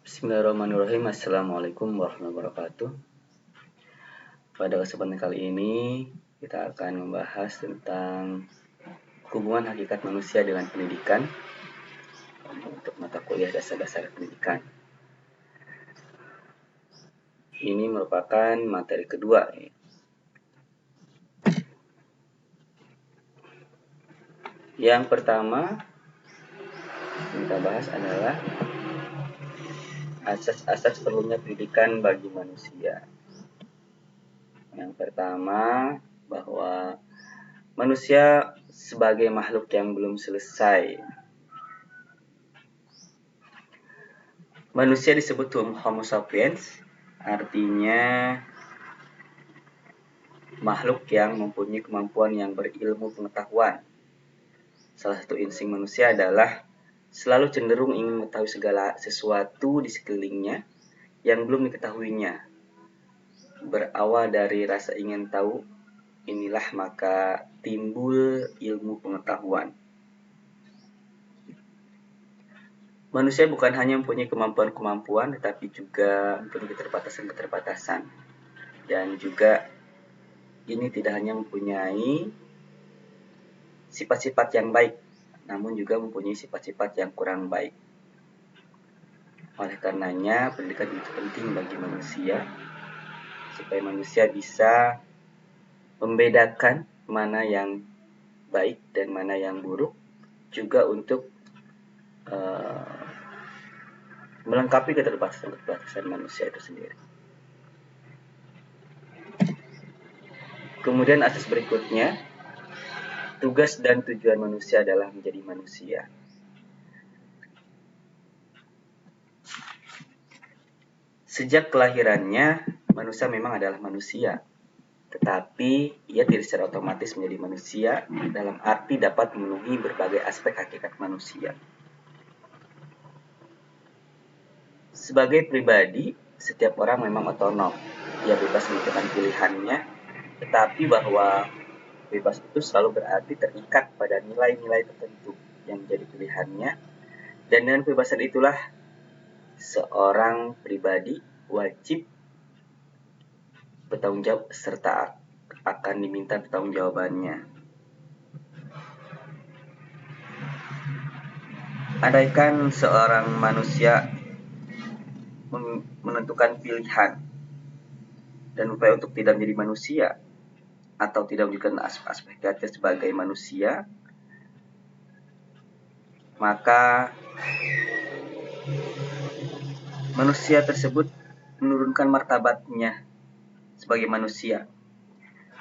Bismillahirrahmanirrahim. Assalamualaikum warahmatullahi wabarakatuh. Pada kesempatan kali ini kita akan membahas tentang hubungan hakikat manusia dengan pendidikan untuk mata kuliah dasar-dasar pendidikan. Ini merupakan materi kedua. Yang pertama yang kita bahas adalah asas-asas perlunya pendidikan bagi manusia. Yang pertama, bahwa manusia sebagai makhluk yang belum selesai. Manusia disebut Homo sapiens, artinya makhluk yang mempunyai kemampuan yang berilmu pengetahuan. Salah satu insting manusia adalah selalu cenderung ingin mengetahui segala sesuatu di sekelilingnya yang belum diketahuinya. Berawal dari rasa ingin tahu, inilah maka timbul ilmu pengetahuan. Manusia bukan hanya mempunyai kemampuan-kemampuan, tetapi juga mempunyai keterbatasan-keterbatasan. Dan juga ini tidak hanya mempunyai sifat-sifat yang baik, namun juga mempunyai sifat-sifat yang kurang baik. Oleh karenanya, pendidikan itu penting bagi manusia, supaya manusia bisa membedakan mana yang baik dan mana yang buruk, juga untuk melengkapi keterbatasan manusia itu sendiri. Kemudian asas berikutnya, tugas dan tujuan manusia adalah menjadi manusia. Sejak kelahirannya, manusia memang adalah manusia, tetapi ia tidak secara otomatis menjadi manusia dalam arti dapat memenuhi berbagai aspek hakikat manusia. Sebagai pribadi, setiap orang memang otonom. Ia bebas menentukan pilihannya, tetapi bahwa bebas itu selalu berarti terikat pada nilai-nilai tertentu yang menjadi pilihannya. Dan dengan kebebasan itulah seorang pribadi wajib bertanggung jawab serta akan diminta pertanggungjawabannya. Andaikan seorang manusia menentukan pilihan dan upaya untuk tidak menjadi manusia atau tidak menunjukkan aspek-aspeknya sebagai manusia, maka manusia tersebut menurunkan martabatnya sebagai manusia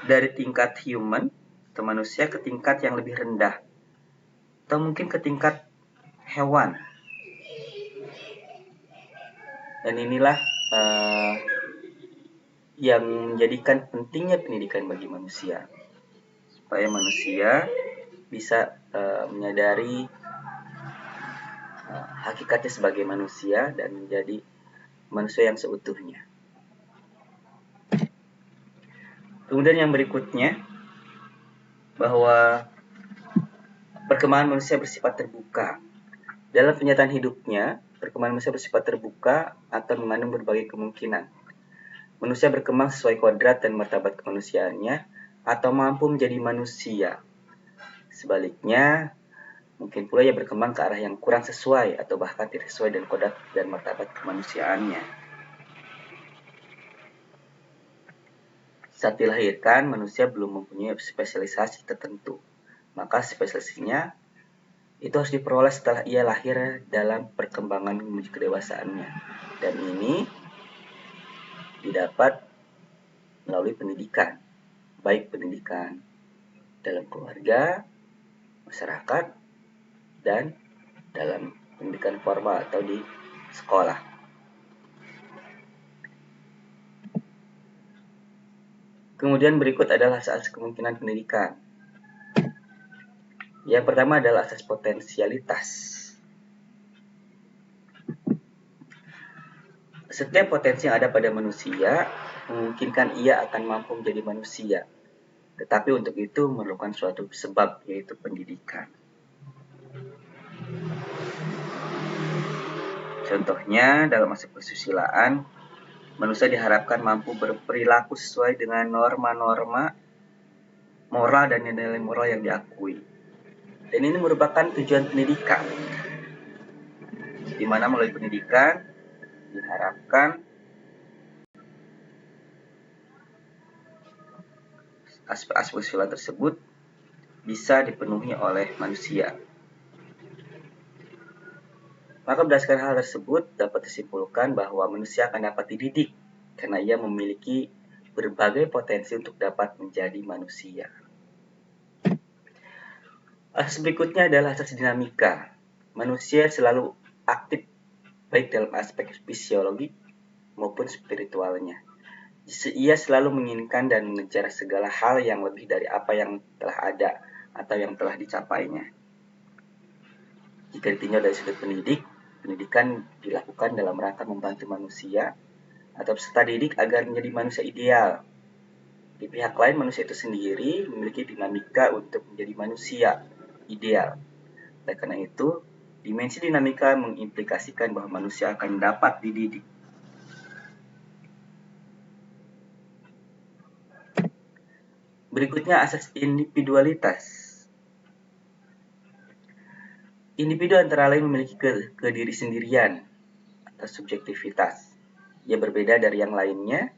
dari tingkat human atau manusia ke tingkat yang lebih rendah atau mungkin ke tingkat hewan. Dan inilah yang menjadikan pentingnya pendidikan bagi manusia, supaya manusia bisa menyadari hakikatnya sebagai manusia dan menjadi manusia yang seutuhnya. Kemudian yang berikutnya, bahwa perkembangan manusia bersifat terbuka. Dalam kenyataan hidupnya, perkembangan manusia bersifat terbuka atau mengandung berbagai kemungkinan. Manusia berkembang sesuai kodrat dan martabat kemanusiaannya atau mampu menjadi manusia. Sebaliknya, mungkin pula ia berkembang ke arah yang kurang sesuai atau bahkan tidak sesuai dengan kodrat dan martabat kemanusiaannya. Saat dilahirkan, manusia belum mempunyai spesialisasi tertentu. Maka spesialisasinya itu harus diperoleh setelah ia lahir dalam perkembangan menuju kedewasaannya. Dan ini didapat melalui pendidikan, baik pendidikan dalam keluarga, masyarakat, dan dalam pendidikan formal atau di sekolah. Kemudian berikut adalah asas kemungkinan pendidikan. Yang pertama adalah asas potensialitas. Setiap potensi yang ada pada manusia memungkinkan ia akan mampu menjadi manusia. Tetapi untuk itu memerlukan suatu sebab, yaitu pendidikan. Contohnya, dalam aspek kesusilaan, manusia diharapkan mampu berperilaku sesuai dengan norma-norma moral dan nilai-nilai moral yang diakui. Dan ini merupakan tujuan pendidikan, di mana melalui pendidikan diharapkan aspek-aspek sosial tersebut bisa dipenuhi oleh manusia. Maka berdasarkan hal tersebut dapat disimpulkan bahwa manusia akan dapat dididik karena ia memiliki berbagai potensi untuk dapat menjadi manusia. Asas berikutnya adalah asas dinamika. Manusia selalu aktif baik dalam aspek fisiologi maupun spiritualnya. Ia selalu menginginkan dan mengejar segala hal yang lebih dari apa yang telah ada atau yang telah dicapainya. Jika ditinjau dari sudut pendidikan dilakukan dalam rangka membantu manusia atau peserta didik agar menjadi manusia ideal. Di pihak lain, manusia itu sendiri memiliki dinamika untuk menjadi manusia ideal. Oleh karena itu, dimensi dinamika mengimplikasikan bahwa manusia akan dapat dididik. Berikutnya asas individualitas. Individu antara lain memiliki kediri sendirian atau subjektivitas. Ia berbeda dari yang lainnya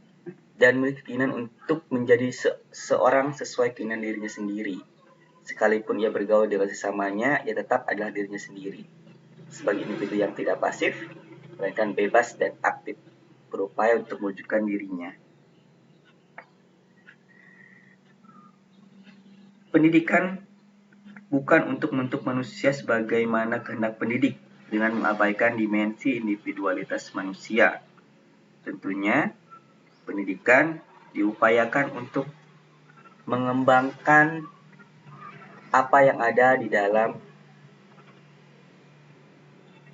dan memiliki keinginan untuk menjadi seorang sesuai keinginan dirinya sendiri. Sekalipun ia bergaul dengan sesamanya, ia tetap adalah dirinya sendiri. Sebagai individu yang tidak pasif, melainkan bebas dan aktif, berupaya untuk mewujudkan dirinya. Pendidikan bukan untuk membentuk manusia sebagaimana kehendak pendidik dengan mengabaikan dimensi individualitas manusia. Tentunya, pendidikan diupayakan untuk mengembangkan apa yang ada di dalam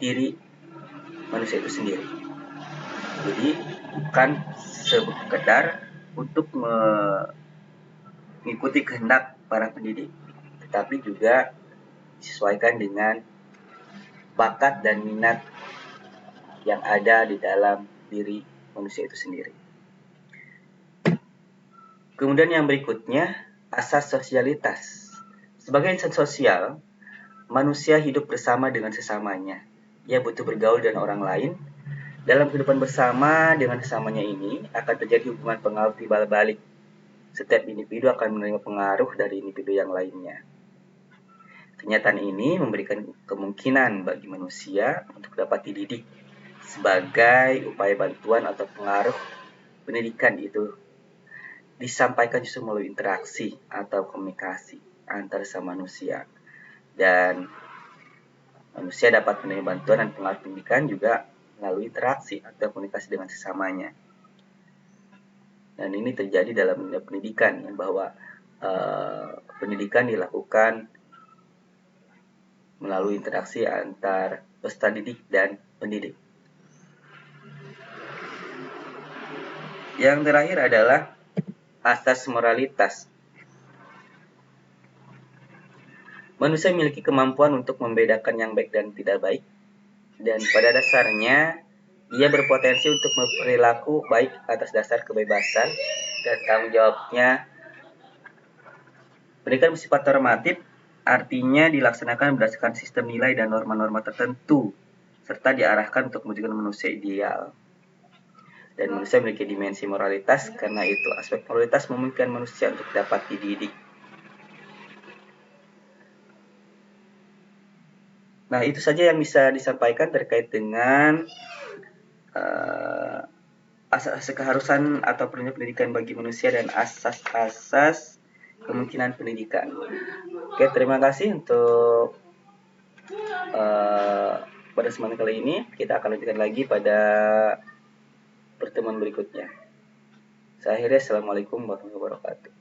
diri manusia itu sendiri. Jadi, bukan sekedar untuk mengikuti kehendak para pendidik, tetapi juga disesuaikan dengan bakat dan minat yang ada di dalam diri manusia itu sendiri. Kemudian yang berikutnya, asas sosialitas. Sebagai insan sosial, manusia hidup bersama dengan sesamanya. Ia butuh bergaul dengan orang lain. Dalam kehidupan bersama dengan sesamanya ini akan terjadi hubungan pengaruh timbal balik. Setiap individu akan menerima pengaruh dari individu yang lainnya. Kenyataan ini memberikan kemungkinan bagi manusia untuk dapat dididik sebagai upaya bantuan atau pengaruh pendidikan itu disampaikan justru melalui interaksi atau komunikasi antar sama manusia. Dan manusia dapat menerima bantuan dan pengaruh pendidikan juga melalui interaksi atau komunikasi dengan sesamanya. Dan ini terjadi dalam dunia pendidikan, bahwa pendidikan dilakukan melalui interaksi antar peserta didik dan pendidik. Yang terakhir adalah asas moralitas. Manusia memiliki kemampuan untuk membedakan yang baik dan tidak baik, dan pada dasarnya ia berpotensi untuk berperilaku baik atas dasar kebebasan dan tanggung jawabnya. Pendidikan bersifat normatif, artinya dilaksanakan berdasarkan sistem nilai dan norma-norma tertentu, serta diarahkan untuk mewujudkan manusia ideal. Dan manusia memiliki dimensi moralitas, karena itu aspek moralitas memungkinkan manusia untuk dapat dididik. Nah, itu saja yang bisa disampaikan terkait dengan asas-asas keharusan atau perlunya pendidikan bagi manusia dan asas-asas kemungkinan pendidikan. Oke, terima kasih untuk pada kesempatan kali ini. Kita akan lanjutkan lagi pada pertemuan berikutnya. Saya akhiri, assalamualaikum warahmatullahi wabarakatuh.